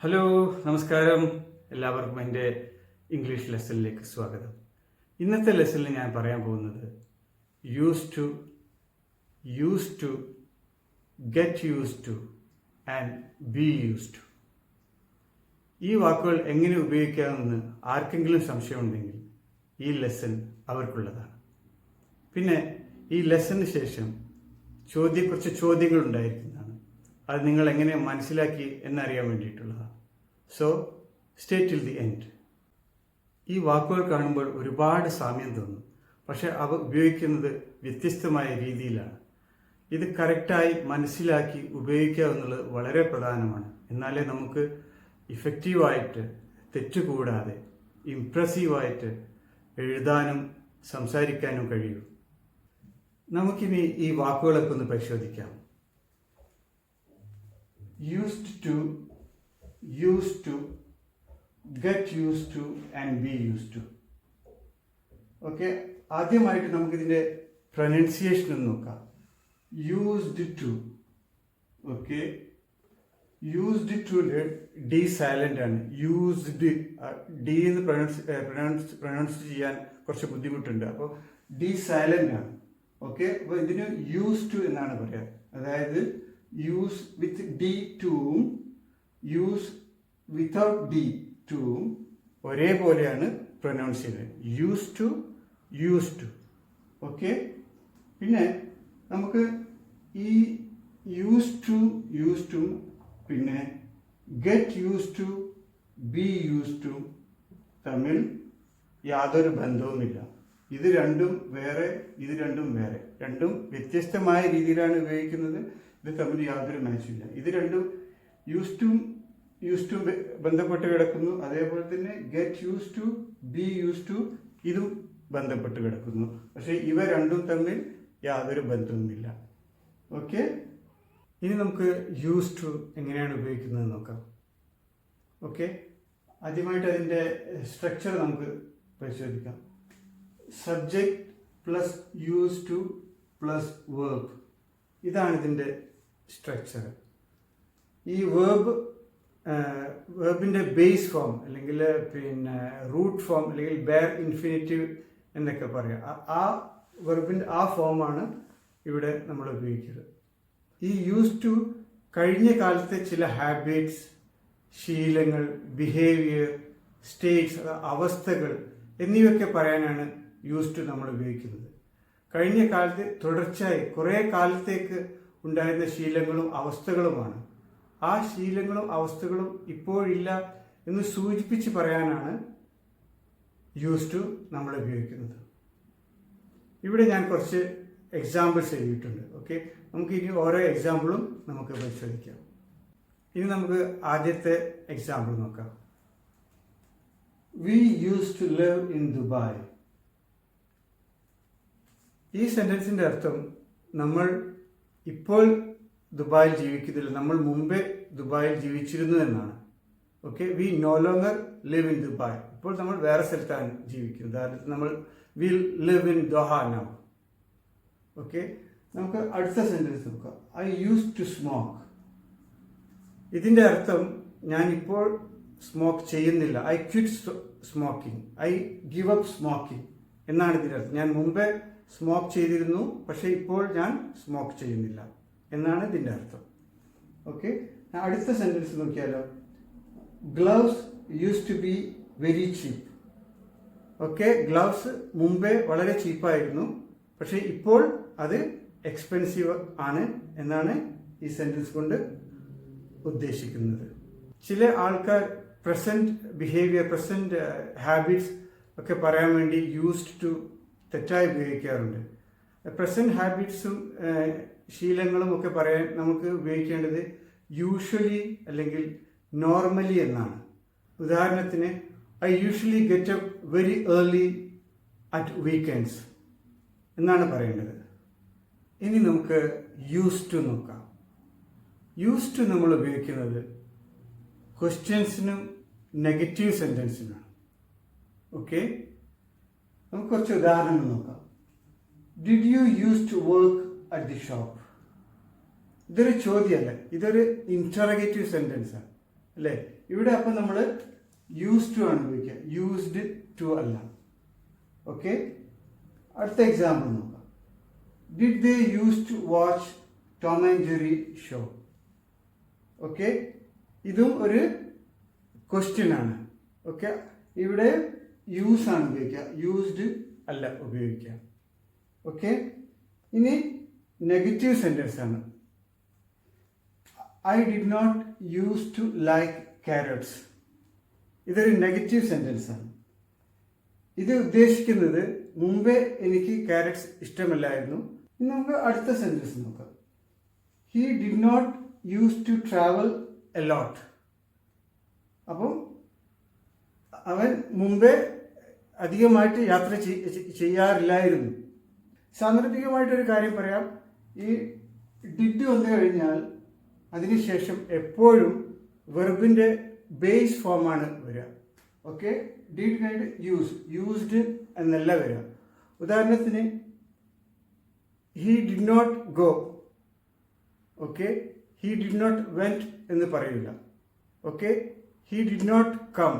Hello, നമസ്കാരം. എല്ലാവർക്കും എൻ്റെ ഇംഗ്ലീഷ് ലെസണിലേക്ക് സ്വാഗതം. ഇന്നത്തെ ലെസണിൽ ഞാൻ പറയാൻ പോകുന്നത് use to, get use to and be use to. ഈ വാക്കുകൾ എങ്ങനെ ഉപയോഗിക്കാമെന്ന് ആർക്കെങ്കിലും സംശയമുണ്ടെങ്കിൽ ഈ ലെസൺ അവർക്കുള്ളതാണ്. പിന്നെ ഈ ലെസണിന് ശേഷം കുറച്ച് ചോദ്യങ്ങൾ ഉണ്ടായിരിക്കുന്നതാണ്. അത് നിങ്ങൾ എങ്ങനെ മനസ്സിലാക്കി എന്നറിയാൻ വേണ്ടിയിട്ടുള്ളതാണ്. So stay till the end. ഈ വാക്കുകൾ കാണുമ്പോൾ ഒരുപാട് സാമ്യം തോന്നും, പക്ഷെ അവ ഉപയോഗിക്കുന്നത് വ്യത്യസ്തമായ രീതിയിലാണ്. ഇത് കറക്റ്റായി മനസ്സിലാക്കി ഉപയോഗിക്കുക എന്നുള്ളത് വളരെ പ്രധാനമാണ്. എന്നാലേ നമുക്ക് ഇഫക്റ്റീവായിട്ട്, തെറ്റുകൂടാതെ, ഇംപ്രസീവായിട്ട് എഴുതാനും സംസാരിക്കാനും കഴിയൂ. നമുക്കിനി ഈ വാക്കുകളൊക്കെ ഒന്ന് പരിശോധിക്കാം. used to, get used to and be used to. Okay, ആദ്യമായിട്ട് നമുക്കിതിൻ്റെ പ്രൊനൗൺസിയേഷൻ ഒന്ന് നോക്കാം. Used to. Okay, used to D silent ആണ്. യൂസ്ഡ് ഡി എന്ന് പ്രൊനൗൺസ് ചെയ്യാൻ കുറച്ച് ബുദ്ധിമുട്ടുണ്ട്, അപ്പോൾ ഡി സൈലന്റ് ആണ്. ഓക്കെ, അപ്പോൾ ഇതിന് യൂസ് ടു എന്നാണ് പറയുക. അതായത് യൂസ് വിത്ത് ഡി ടുവും യൂസ് വിത്തൗട്ട് ഡി ടുവും ഒരേപോലെയാണ് പ്രൊനൗൺസ് ചെയ്യുന്നത്. Use to. ഓക്കെ, പിന്നെ നമുക്ക് ഈ യൂസ് ടു പിന്നെ get use to, be use to തമ്മിൽ യാതൊരു ബന്ധവുമില്ല. ഇത് രണ്ടും വേറെ, രണ്ടും വ്യത്യസ്തമായ രീതിയിലാണ് ഉപയോഗിക്കുന്നത്. ഇത് തമ്മിൽ യാതൊരു മാച്ചില്ല. ഇത് രണ്ടും യൂസ് ടു ബന്ധപ്പെട്ട് കിടക്കുന്നു. അതേപോലെ തന്നെ get use to, be use to ഇതും ബന്ധപ്പെട്ട് കിടക്കുന്നു. പക്ഷേ ഇവ രണ്ടും തമ്മിൽ യാതൊരു ബന്ധവുമില്ല. ഓക്കെ, ഇനി നമുക്ക് യൂസ് ടു എങ്ങനെയാണ് ഉപയോഗിക്കുന്നത് നോക്കാം. ഓക്കെ, ആദ്യമായിട്ട് അതിൻ്റെ സ്ട്രക്ചർ നമുക്ക് പരിശോധിക്കാം. Subject plus use two plus verb, ഇതാണ് ഇതിൻ്റെ സ്ട്രക്ചർ. ഈ വേർബിൻ്റെ ബേസ് ഫോം അല്ലെങ്കിൽ പിന്നെ റൂട്ട് ഫോം അല്ലെങ്കിൽ ബെയർ ഇൻഫിനിറ്റീവ് എന്നൊക്കെ പറയാം. ആ വെർബിൻ്റെ ആ ഫോമാണ് ഇവിടെ നമ്മൾ ഉപയോഗിക്കുന്നത്. ഈ യൂസ് ടു കഴിഞ്ഞ കാലത്തെ ചില ഹാബിറ്റ്സ്, ശീലങ്ങൾ, ബിഹേവിയർ, സ്റ്റേറ്റ്സ്, അവസ്ഥകൾ എന്നിവയൊക്കെ പറയാനാണ് യൂസ് ടു നമ്മൾ ഉപയോഗിക്കുന്നത്. കഴിഞ്ഞ കാലത്ത് തുടർച്ചയായി കുറേ കാലത്തേക്ക് ഉണ്ടായിരുന്ന ശീലങ്ങളും അവസ്ഥകളുമാണ്. ആ ശീലങ്ങളും അവസ്ഥകളും ഇപ്പോഴില്ല എന്ന് സൂചിപ്പിച്ച് പറയാനാണ് യൂസ് ടു നമ്മൾ ഉപയോഗിക്കുന്നത്. ഇവിടെ ഞാൻ കുറച്ച് എക്സാമ്പിൾസ് എഴുതിയിട്ടുണ്ട്. ഓക്കെ, നമുക്ക് ഇനി ഓരോ എക്സാമ്പിളും നമുക്ക് പരിശോധിക്കാം. ഇനി നമുക്ക് ആദ്യത്തെ എക്സാമ്പിൾ നോക്കാം. We used to live in Dubai. ഈ സെന്റൻസിന്റെ അർത്ഥം നമ്മൾ ഇപ്പോൾ ദുബായിൽ ജീവിക്കുന്നില്ല, നമ്മൾ മുമ്പേ ദുബായിൽ ജീവിച്ചിരുന്നു എന്നാണ്. Okay, we no longer live in Dubai. ഇപ്പോൾ നമ്മൾ വേറെ സ്ഥലത്താണ് ജീവിക്കുന്നത്. ഉദാഹരണത്തിന് നമ്മൾ will live in Doha now. Okay, നമുക്ക് അടുത്ത സെന്റൻസ് നോക്കാം. I use to smoke. ഇതിന്റെ അർത്ഥം ഞാൻ ഇപ്പോൾ സ്മോക്ക് ചെയ്യുന്നില്ല. I quit smoking, I give up smoking എന്നാണ് ഇതിൻ്റെ അർത്ഥം. ഞാൻ മുമ്പേ സ്മോക്ക് ചെയ്തിരുന്നു, പക്ഷെ ഇപ്പോൾ ഞാൻ സ്മോക്ക് ചെയ്യുന്നില്ല എന്നാണ് ഇതിൻ്റെ അർത്ഥം. ഓക്കെ, അടുത്ത സെന്റൻസ് നോക്കിയാലോ. Gloves use to be very cheap. Okay, gloves മുമ്പേ വളരെ ചീപ്പായിരുന്നു, പക്ഷെ ഇപ്പോൾ അത് എക്സ്പെൻസീവ് ആണ് എന്നാണ് ഈ സെന്റൻസ് കൊണ്ട് ഉദ്ദേശിക്കുന്നത്. ചില ആൾക്കാർ പ്രസന്റ് ബിഹേവിയർ, പ്രസന്റ് ഹാബിറ്റ്സ് ഒക്കെ പറയാൻ വേണ്ടി യൂസ്ഡ് ടു തെറ്റായി ഉപയോഗിക്കാറുണ്ട്. പ്രസന്റ് ഹാബിറ്റ്സും ശീലങ്ങളും ഒക്കെ പറയാൻ നമുക്ക് ഉപയോഗിക്കേണ്ടത് യൂഷ്വലി അല്ലെങ്കിൽ നോർമലി എന്നാണ്. ഉദാഹരണത്തിന് I usually get up very early at weekends എന്നാണ് പറയേണ്ടത്. ഇനി നമുക്ക് യൂസ് ടു നോക്കാം. യൂസ് ടു നമ്മൾ ഉപയോഗിക്കുന്നത് ക്വസ്റ്റ്യൻസിനും നെഗറ്റീവ് സെന്റൻസിനാണ്. ഓക്കെ, നമുക്ക് കുറച്ച് ഉദാഹരണങ്ങൾ നോക്കാം. Did you use to work at the shop? ഇതൊരു ചോദ്യമല്ല, ഇതൊരു ഇന്ററഗേറ്റീവ് സെന്റൻസ് ആണ്. അല്ലേ? ഇവിടെ അപ്പം നമ്മൾ യൂസ് ടു ആണ് ഉപയോഗിക്കുക, യൂസ്ഡ് ടു അല്ല. ഓക്കെ, അടുത്ത എക്സാമ്പിൾ നോക്കാം. Did they use to watch Tom and Jerry show? Okay, ഇതും ഒരു ക്വസ്റ്റ്യൻ ആണ്. ഓക്കെ, ഇവിടെ യൂസ് ആണ് ഉപയോഗിക്കുക, യൂസ്ഡ് അല്ല ഉപയോഗിക്കുക. ഓക്കെ, ഇനി നെഗറ്റീവ് സെൻറ്റൻസ് ആണ്. I did not use to like carrots. ഇതൊരു നെഗറ്റീവ് സെൻറ്റൻസ് ആണ്. ഇത് ഉദ്ദേശിക്കുന്നത് മുമ്പേ എനിക്ക് ക്യാരറ്റ്സ് ഇഷ്ടമല്ലായിരുന്നു. ഇനി നമുക്ക് അടുത്ത സെൻറ്റൻസ് നോക്കാം. He did not use to travel a lot. അപ്പം അവൻ മുമ്പേ അധികമായിട്ട് യാത്ര ചെയ്യാറില്ലായിരുന്നു. സാന്ദർഭികമായിട്ടൊരു കാര്യം പറയാം. ഈ ഡിഡ് വന്നു കഴിഞ്ഞാൽ അതിനുശേഷം എപ്പോഴും വെർബിൻ്റെ ബേസ് ഫോമാണ് വരിക. ഓക്കെ, ഡിഡ് കഴിഞ്ഞ് യൂസ്ഡ് എന്നല്ല വരിക. ഉദാഹരണത്തിന് he did not go. Okay, he did not went എന്ന് പറയില്ല. Okay, he did not come,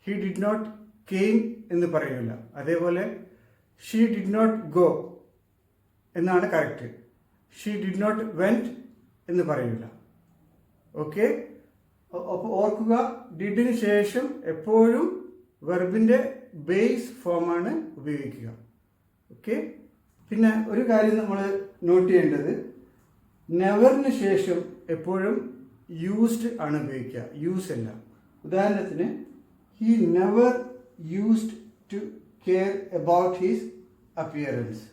he did not came എന്ന് പറയില്ല. അതേപോലെ ഷീ ഡിഡ് നോട്ട് ഗോ എന്നാണ് correct. She did not went എന്ന് പറയില്ല. ഓക്കെ, അപ്പോൾ ഓർക്കുക, ഡിഡിന് ശേഷം എപ്പോഴും വെർബിൻ്റെ ബേസ് ഫോമാണ് ഉപയോഗിക്കുക. ഓക്കെ, പിന്നെ ഒരു കാര്യം നമ്മൾ നോട്ട് ചെയ്യേണ്ടത്, നെവറിന് ശേഷം എപ്പോഴും യൂസ്ഡ് ആണ് ഉപയോഗിക്കുക, യൂസ് അല്ല. ഉദാഹരണത്തിന് he never used to care about his appearance.